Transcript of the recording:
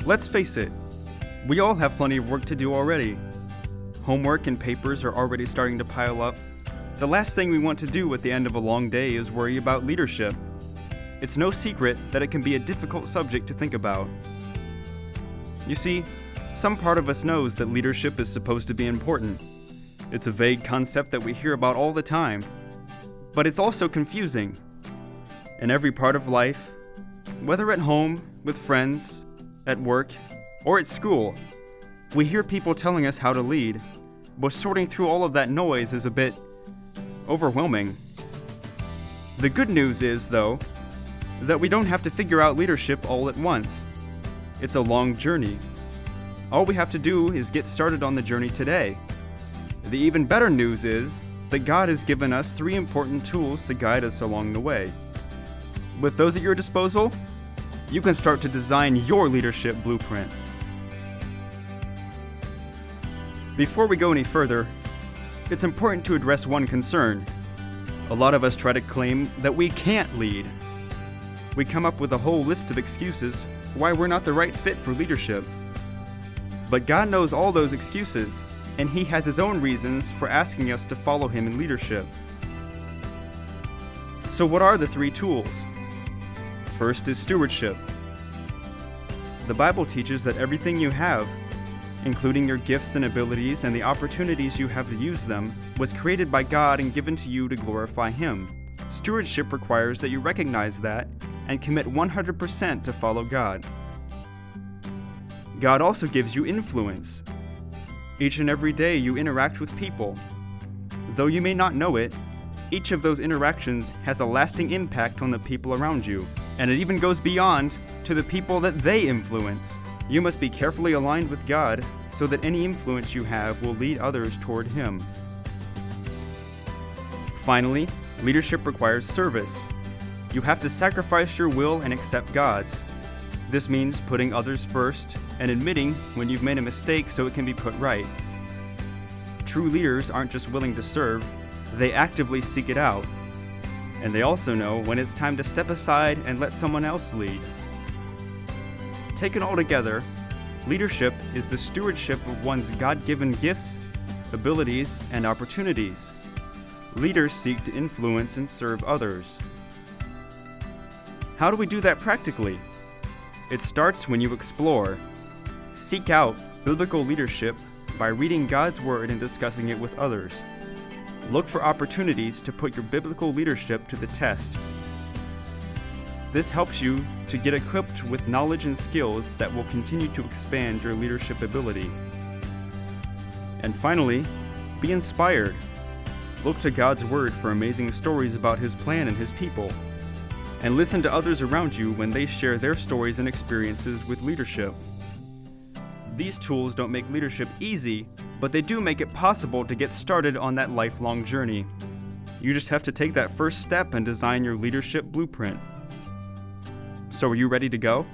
Let's face it, we all have plenty of work to do already. Homework and papers are already starting to pile up. The last thing we want to do at the end of a long day is worry about leadership. It's no secret that it can be a difficult subject to think about. You see, some part of us knows that leadership is supposed to be important. It's a vague concept that we hear about all the time, but it's also confusing. In every part of life, whether at home, with friends, at work, or at school, we hear people telling us how to lead, but sorting through all of that noise is a bit overwhelming. The good news is, though, that we don't have to figure out leadership all at once. It's a long journey. All we have to do is get started on the journey today. The even better news is that God has given us 3 important tools to guide us along the way. With those at your disposal, you can start to design your leadership blueprint. Before we go any further, it's important to address one concern. A lot of us try to claim that we can't lead. We come up with a whole list of excuses why we're not the right fit for leadership. But God knows all those excuses, and He has His own reasons for asking us to follow Him in leadership. So what are the 3 tools? First is stewardship. The Bible teaches that everything you have, including your gifts and abilities and the opportunities you have to use them, was created by God and given to you to glorify Him. Stewardship requires that you recognize that and commit 100% to follow God. God also gives you influence. Each and every day you interact with people. Though you may not know it, each of those interactions has a lasting impact on the people around you, and it even goes beyond to the people that they influence. You must be carefully aligned with God so that any influence you have will lead others toward Him. Finally, leadership requires service. You have to sacrifice your will and accept God's. This means putting others first and admitting when you've made a mistake so it can be put right. True leaders aren't just willing to serve, they actively seek it out. And they also know when it's time to step aside and let someone else lead. Taken all together, leadership is the stewardship of one's God-given gifts, abilities, and opportunities. Leaders seek to influence and serve others. How do we do that practically? It starts when you explore. Seek out biblical leadership by reading God's Word and discussing it with others. Look for opportunities to put your biblical leadership to the test. This helps you to get equipped with knowledge and skills that will continue to expand your leadership ability. And finally, be inspired. Look to God's Word for amazing stories about His plan and His people. And listen to others around you when they share their stories and experiences with leadership. These tools don't make leadership easy, but they do make it possible to get started on that lifelong journey. You just have to take that first step and design your leadership blueprint. So are you ready to go?